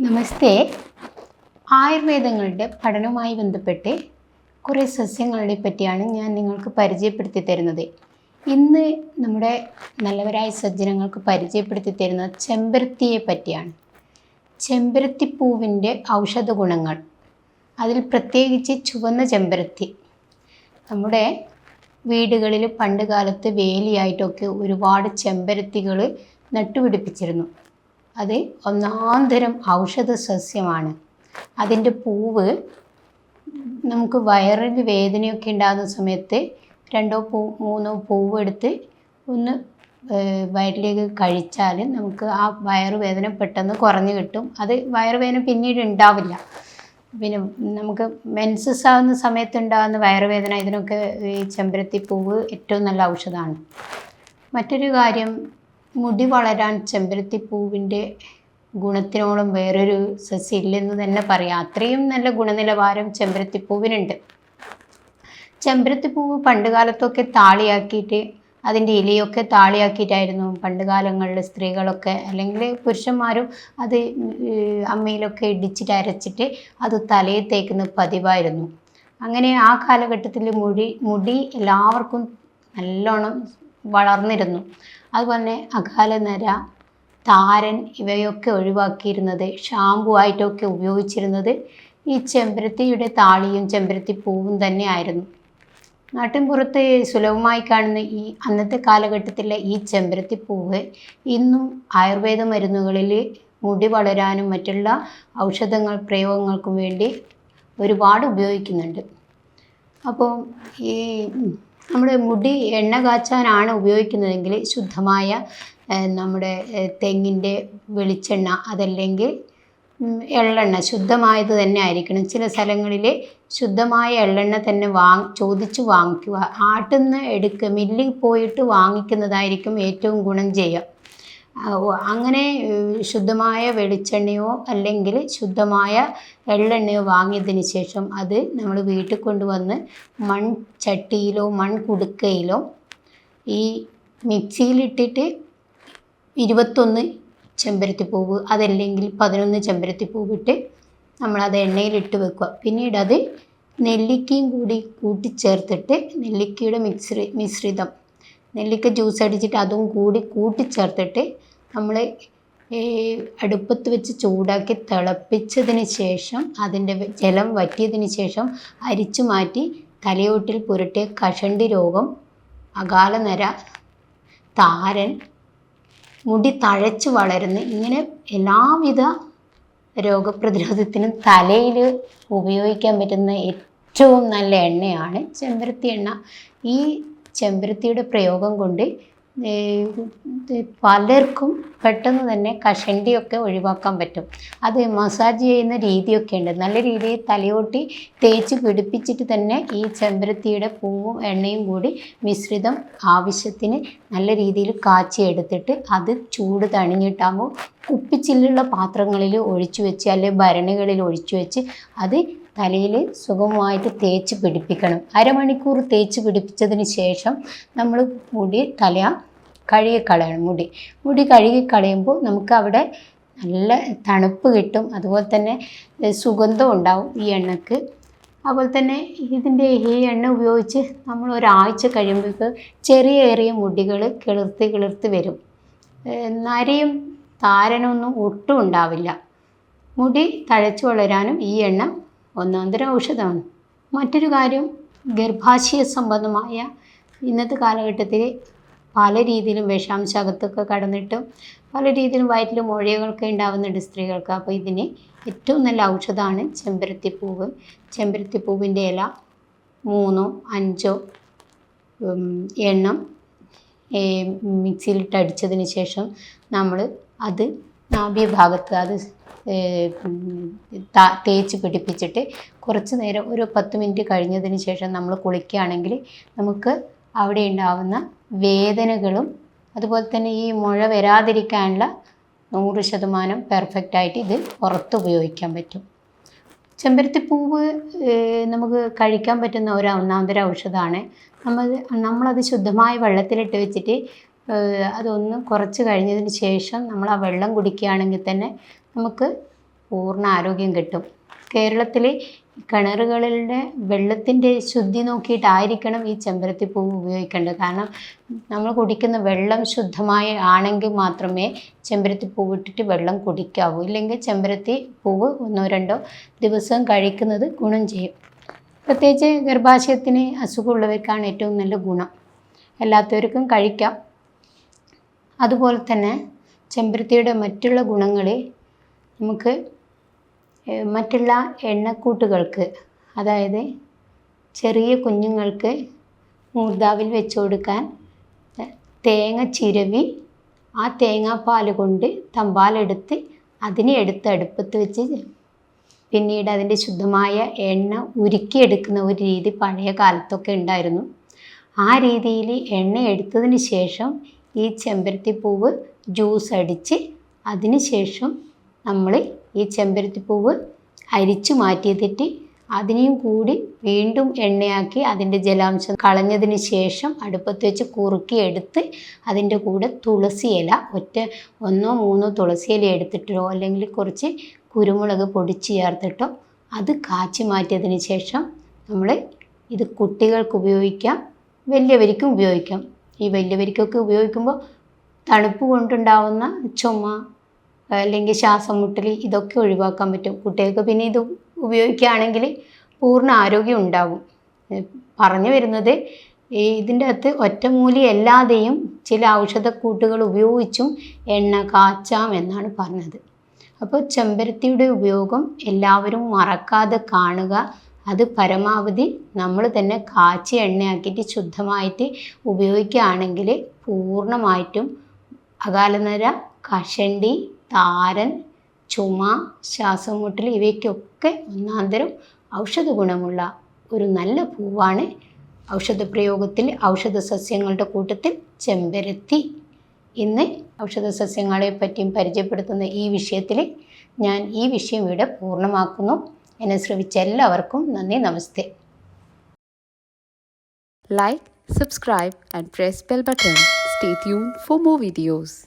നമസ്തേ. ആയുർവേദങ്ങളുടെ പഠനവുമായി ബന്ധപ്പെട്ട് കുറേ സസ്യങ്ങളെ പറ്റിയാണ് ഞാൻ നിങ്ങൾക്ക് പരിചയപ്പെടുത്തി തരുന്നത്. ഇന്ന് നമ്മുടെ നല്ലവരായ സജ്ജനങ്ങൾക്ക് പരിചയപ്പെടുത്തി തരുന്നത് ചെമ്പരത്തിയെ പറ്റിയാണ്. ചെമ്പരത്തിപ്പൂവിൻ്റെ ഔഷധ ഗുണങ്ങൾ, അതിൽ പ്രത്യേകിച്ച് ചുവന്ന ചെമ്പരത്തി. നമ്മുടെ വീടുകളിൽ പണ്ട് കാലത്ത് വേലിയായിട്ടൊക്കെ ഒരുപാട് ചെമ്പരത്തികൾ നട്ടുപിടിപ്പിച്ചിരുന്നു. അത് ഒന്നാന്തരം ഔഷധ സസ്യമാണ്. അതിൻ്റെ പൂവ് നമുക്ക് വയറിന് വേദനയൊക്കെ ഉണ്ടാകുന്ന സമയത്ത് 2-3 പൂവ് എടുത്ത് ഒന്ന് വയറിലേക്ക് കഴിച്ചാൽ നമുക്ക് ആ വയറുവേദന പെട്ടെന്ന് കുറഞ്ഞു കിട്ടും. അത് വയറുവേദന പിന്നീട് ഉണ്ടാവില്ല. പിന്നെ നമുക്ക് മെൻസസ് ആകുന്ന സമയത്ത് ഉണ്ടാകുന്ന വയറുവേദന, ഇതിനൊക്കെ ഈ ചെമ്പരത്തിപ്പൂവ് ഏറ്റവും നല്ല ഔഷധമാണ്. മറ്റൊരു കാര്യം, മുടി വളരാൻ ചെമ്പരത്തിപ്പൂവിൻ്റെ ഗുണത്തിനോളം വേറൊരു സസ്യം ഇല്ലെന്ന് തന്നെ പറയാം. അത്രയും നല്ല ഗുണനിലവാരം ചെമ്പരത്തിപ്പൂവിനുണ്ട്. ചെമ്പരത്തിപ്പൂവ് പണ്ട് കാലത്തൊക്കെ താളിയാക്കിയിട്ട്, അതിൻ്റെ ഇലയൊക്കെ താളിയാക്കിയിട്ടായിരുന്നു പണ്ട് കാലങ്ങളിൽ സ്ത്രീകളൊക്കെ, അല്ലെങ്കിൽ പുരുഷന്മാരും അത് അമ്മയിലൊക്കെ ഇടിച്ചിട്ട് അരച്ചിട്ട് അത് തലയിൽ തേക്കുന്ന പതിവായിരുന്നു. അങ്ങനെ ആ കാലഘട്ടത്തിൽ മുടി എല്ലാവർക്കും നല്ലോണം വളർന്നിരുന്നു. അതുപോലെ അകാലനര, താരൻ ഇവയൊക്കെ ഒഴിവാക്കിയിരുന്നത്, ഷാമ്പു ആയിട്ടൊക്കെ ഉപയോഗിച്ചിരുന്നത് ഈ ചെമ്പരത്തിയുടെ താളിയും ചെമ്പരത്തിപ്പൂവും തന്നെ ആയിരുന്നു. നാട്ടിൻപുറത്ത് സുലഭമായി കാണുന്ന ഈ അന്നത്തെ കാലഘട്ടത്തിലെ ഈ ചെമ്പരത്തിപ്പൂവ് ഇന്നും ആയുർവേദ മരുന്നുകളിൽ മുടി വളരാനും മറ്റുള്ള ഔഷധങ്ങൾ പ്രയോഗങ്ങൾക്കും വേണ്ടി ഒരുപാട് ഉപയോഗിക്കുന്നുണ്ട്. അപ്പോൾ ഈ നമ്മുടെ മുടി എണ്ണ കാച്ചാനാണ് ഉപയോഗിക്കുന്നതെങ്കിൽ ശുദ്ധമായ നമ്മുടെ തെങ്ങിൻ്റെ വെളിച്ചെണ്ണ, അതല്ലെങ്കിൽ എള്ളെണ്ണ ശുദ്ധമായത് തന്നെ ആയിരിക്കണം. ചില സ്ഥലങ്ങളിൽ ശുദ്ധമായ എള്ളെണ്ണ തന്നെ ചോദിച്ച് വാങ്ങിക്കുക. ആട്ടുന്ന മില്ലിൽ പോയിട്ട് വാങ്ങിക്കുന്നതായിരിക്കും ഏറ്റവും ഗുണം ചെയ്യുക. അങ്ങനെ ശുദ്ധമായ വെളിച്ചെണ്ണയോ അല്ലെങ്കിൽ ശുദ്ധമായ എള്ളെണ്ണയോ വാങ്ങിയതിന് ശേഷം അത് നമ്മൾ വീട്ടിൽ കൊണ്ടുവന്ന് മൺചട്ടിയിലോ മൺകുടുക്കയിലോ ഈ മിക്സിയിലിട്ടിട്ട് 21 ചെമ്പരത്തിപ്പൂവ്, അതല്ലെങ്കിൽ 11 ചെമ്പരത്തിപ്പൂവിട്ട് നമ്മളത് എണ്ണയിലിട്ട് വെക്കുക. പിന്നീട് അത് നെല്ലിക്കയും കൂടി കൂട്ടിച്ചേർത്തിട്ട്, നെല്ലിക്കയുടെ മിശ്രിതം, നെല്ലിക്ക ജ്യൂസ് അടിച്ചിട്ട് അതും കൂടി കൂട്ടിച്ചേർത്തിട്ട് നമ്മൾ അടുപ്പത്ത് വെച്ച് ചൂടാക്കി തിളപ്പിച്ചതിന് ശേഷം അതിൻ്റെ ജലം വറ്റിയതിന് ശേഷം അരിച്ചു മാറ്റി തലയോട്ടിൽ പുരട്ടിയ കഷണ്ടി രോഗം, അകാലനര, താരൻ, മുടി തഴച്ച് വളരുന്ന, ഇങ്ങനെ എല്ലാവിധ രോഗപ്രതിരോധത്തിനും തലയിൽ ഉപയോഗിക്കാൻ പറ്റുന്ന ഏറ്റവും നല്ല എണ്ണയാണ് ചെമ്പരത്തി എണ്ണ. ഈ ചെമ്പരത്തിയുടെ പ്രയോഗം കൊണ്ട് പലർക്കും പെട്ടെന്ന് തന്നെ കഷണ്ടിയൊക്കെ ഒഴിവാക്കാൻ പറ്റും. അത് മസാജ് ചെയ്യുന്ന രീതിയൊക്കെ ഉണ്ട്. നല്ല രീതിയിൽ തലയോട്ടി തേച്ച് പിടിപ്പിച്ചിട്ട് തന്നെ ഈ ചെമ്പരത്തിയുടെ പൂവും എണ്ണയും കൂടി മിശ്രിതം ആവശ്യത്തിന് നല്ല രീതിയിൽ കാച്ചിയെടുത്തിട്ട് അത് ചൂട് തണിഞ്ഞിട്ടാകുമ്പോൾ കുപ്പിച്ചില്ലുള്ള പാത്രങ്ങളിൽ ഒഴിച്ചു വെച്ച്, അല്ലെങ്കിൽ ഭരണികളിൽ ഒഴിച്ചു വെച്ച് അത് തലയിൽ സുഗമമായിട്ട് തേച്ച് പിടിപ്പിക്കണം. അരമണിക്കൂർ തേച്ച് പിടിപ്പിച്ചതിന് ശേഷം നമ്മൾ തല കഴുകിക്കളയണം. മുടി കഴുകിക്കളയുമ്പോൾ നമുക്ക് അവിടെ നല്ല തണുപ്പ് കിട്ടും. അതുപോലെ തന്നെ സുഗന്ധം ഉണ്ടാവും ഈ എണ്ണക്ക്. അതുപോലെ തന്നെ ഈ എണ്ണ ഉപയോഗിച്ച് നമ്മൾ ഒരാഴ്ച കഴിയുമ്പോഴേക്ക് ചെറിയ മുടികൾ കിളിർത്ത് വരും. നരയും താരനൊന്നും ഒട്ടും ഉണ്ടാവില്ല. മുടി തഴച്ചു വളരാനും ഈ എണ്ണ ഒന്നാന്തരം ഔഷധമാണ്. മറ്റൊരു കാര്യം, ഗർഭാശയ സംബന്ധമായ ഇന്നത്തെ കാലഘട്ടത്തിൽ പല രീതിയിലും വിഷാംശം അകത്തൊക്കെ കടന്നിട്ടും പല രീതിയിലും വയറ്റിൽ മുഴകളൊക്കെ ഉണ്ടാകുന്നുണ്ട് സ്ത്രീകൾക്ക്. അപ്പോൾ ഇതിന് ഏറ്റവും നല്ല ഔഷധമാണ് ചെമ്പരത്തിപ്പൂവ്. ചെമ്പരത്തിപ്പൂവിൻ്റെ ഇല 3-5 എണ്ണം മിക്സിയിലിട്ട് അടിച്ചതിന് ശേഷം നമ്മൾ അത് നാഭ്യഭാഗത്ത് അത് തേച്ച് പിടിപ്പിച്ചിട്ട് കുറച്ച് നേരം, ഒരു 10 മിനിറ്റ് കഴിഞ്ഞതിന് ശേഷം നമ്മൾ കുളിക്കുകയാണെങ്കിൽ നമുക്ക് അവിടെ ഉണ്ടാകുന്ന വേദനകളും അതുപോലെ തന്നെ ഈ മുഴ വരാതിരിക്കാനുള്ള 100% പെർഫെക്റ്റായിട്ട് ഇത് പുറത്ത് ഉപയോഗിക്കാൻ പറ്റും. ചെമ്പരത്തിപ്പൂവ് നമുക്ക് കഴിക്കാൻ പറ്റുന്ന ഒരു ഒന്നാന്തര ഔഷധമാണ്. നമ്മളത് ശുദ്ധമായ വെള്ളത്തിലിട്ട് വെച്ചിട്ട് അതൊന്ന് കുറച്ച് കഴിഞ്ഞതിന് ശേഷം നമ്മൾ ആ വെള്ളം കുടിക്കുകയാണെങ്കിൽ തന്നെ നമുക്ക് പൂർണ്ണ ആരോഗ്യം കിട്ടും. കേരളത്തിൽ കിണറുകളിലെ വെള്ളത്തിൻ്റെ ശുദ്ധി നോക്കിയിട്ടായിരിക്കണം ഈ ചെമ്പരത്തിപ്പൂവ് ഉപയോഗിക്കേണ്ടത്. കാരണം നമ്മൾ കുടിക്കുന്ന വെള്ളം ശുദ്ധമായി ആണെങ്കിൽ മാത്രമേ ചെമ്പരത്തിപ്പൂവ് ഇട്ടിട്ട് വെള്ളം കുടിക്കാവൂ. ഇല്ലെങ്കിൽ ചെമ്പരത്തി പൂവ് 1-2 ദിവസം കഴിക്കുന്നത് ഗുണം ചെയ്യും. പ്രത്യേകിച്ച് ഗർഭാശയത്തിന് അസുഖമുള്ളവർക്കാണ് ഏറ്റവും നല്ല ഗുണം. എല്ലാത്തവർക്കും കഴിക്കാം. അതുപോലെ തന്നെ ചെമ്പരത്തിയുടെ മറ്റുള്ള ഗുണങ്ങൾ നമുക്ക് മറ്റുള്ള എണ്ണക്കൂട്ടുകൾക്ക്, അതായത് ചെറിയ കുഞ്ഞുങ്ങൾക്ക് മൂർധാവിൽ വെച്ച് കൊടുക്കാൻ തേങ്ങ ചിരവി ആ തേങ്ങാപ്പാൽ കൊണ്ട് തമ്പാലെടുത്ത് അതിനെ എടുത്ത് അടുപ്പത്ത് വെച്ച് പിന്നീട് അതിൻ്റെ ശുദ്ധമായ എണ്ണ ഉരുക്കിയെടുക്കുന്ന ഒരു രീതി പഴയ കാലത്തൊക്കെ ഉണ്ടായിരുന്നു. ആ രീതിയിൽ എണ്ണ എടുത്തതിന് ശേഷം ഈ ചെമ്പരത്തിപ്പൂവ് ജ്യൂസ് അടിച്ച് അതിന് ശേഷം നമ്മൾ ഈ ചെമ്പരത്തിപ്പൂവ് അരിച്ചു മാറ്റിയിട്ട് അതിനെയും കൂടി വീണ്ടും എണ്ണയാക്കി അതിൻ്റെ ജലാംശം കളഞ്ഞതിന് ശേഷം അടുപ്പത്ത് വെച്ച് കുറുക്കി എടുത്ത് അതിൻ്റെ കൂടെ തുളസി ഇല 1-3 തുളസി ഇല എടുത്തിട്ടോ അല്ലെങ്കിൽ കുറച്ച് കുരുമുളക് പൊടിച്ച് ചേർത്തിട്ടോ അത് കാച്ചി മാറ്റിയതിന് ശേഷം നമ്മൾ ഇത് കുട്ടികൾക്ക് ഉപയോഗിക്കാം, വലിയവർക്കും ഉപയോഗിക്കാം. ഈ വലിയവർക്കൊക്കെ ഉപയോഗിക്കുമ്പോൾ തണുപ്പ് കൊണ്ടുണ്ടാവുന്ന ചുമ അല്ലെങ്കിൽ ശ്വാസം മുട്ടൽ ഇതൊക്കെ ഒഴിവാക്കാൻ പറ്റും. കുട്ടികൾക്ക് പിന്നെ ഇത് ഉപയോഗിക്കുകയാണെങ്കിൽ പൂർണ്ണ ആരോഗ്യം ഉണ്ടാവും. പറഞ്ഞു വരുന്നത് ഇതിൻ്റെ അകത്ത് ഒറ്റമൂലി അല്ലാതെയും ചില ഔഷധക്കൂട്ടുകൾ ഉപയോഗിച്ചും എണ്ണ കാച്ചാം എന്നാണ് പറഞ്ഞത്. അപ്പോൾ ചെമ്പരത്തിയുടെ ഉപയോഗം എല്ലാവരും മറക്കാതെ കാണുക. അത് പരമാവധി നമ്മൾ തന്നെ കാച്ചി എണ്ണയാക്കിയിട്ട് ശുദ്ധമായിട്ട് ഉപയോഗിക്കുകയാണെങ്കിൽ പൂർണ്ണമായിട്ടും അകാലനര, കഷണ്ടി, താരൻ, ചുമ, ശ്വാസം മുട്ടൽ ഇവയ്ക്കൊക്കെ ഒന്നാന്തരം ഔഷധ ഗുണമുള്ള ഒരു നല്ല പൂവാണ്. ഔഷധപ്രയോഗത്തിൽ ഔഷധ സസ്യങ്ങളുടെ കൂട്ടത്തിൽ ചെമ്പരത്തി. ഇന്ന് ഔഷധ സസ്യങ്ങളെ പറ്റിയും പരിചയപ്പെടുത്തുന്ന ഈ വിഷയത്തിൽ ഞാൻ ഈ വിഷയം ഇവിടെ പൂർണ്ണമാക്കുന്നു. എന്നെ ശ്രവിച്ച എല്ലാവർക്കും നന്ദി, നമസ്തേ. Like, subscribe and press bell button. Stay tuned for more videos.